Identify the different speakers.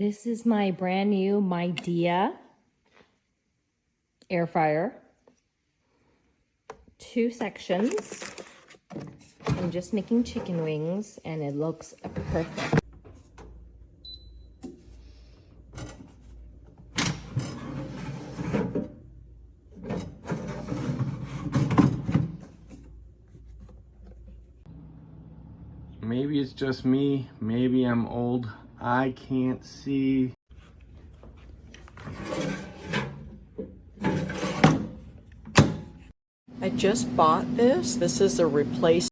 Speaker 1: This is my brand new Midea air fryer. 2 sections. I'm just making chicken wings and it looks perfect.
Speaker 2: Maybe it's just me, maybe I'm old, I can't see.
Speaker 3: I just bought this. This is a replacement.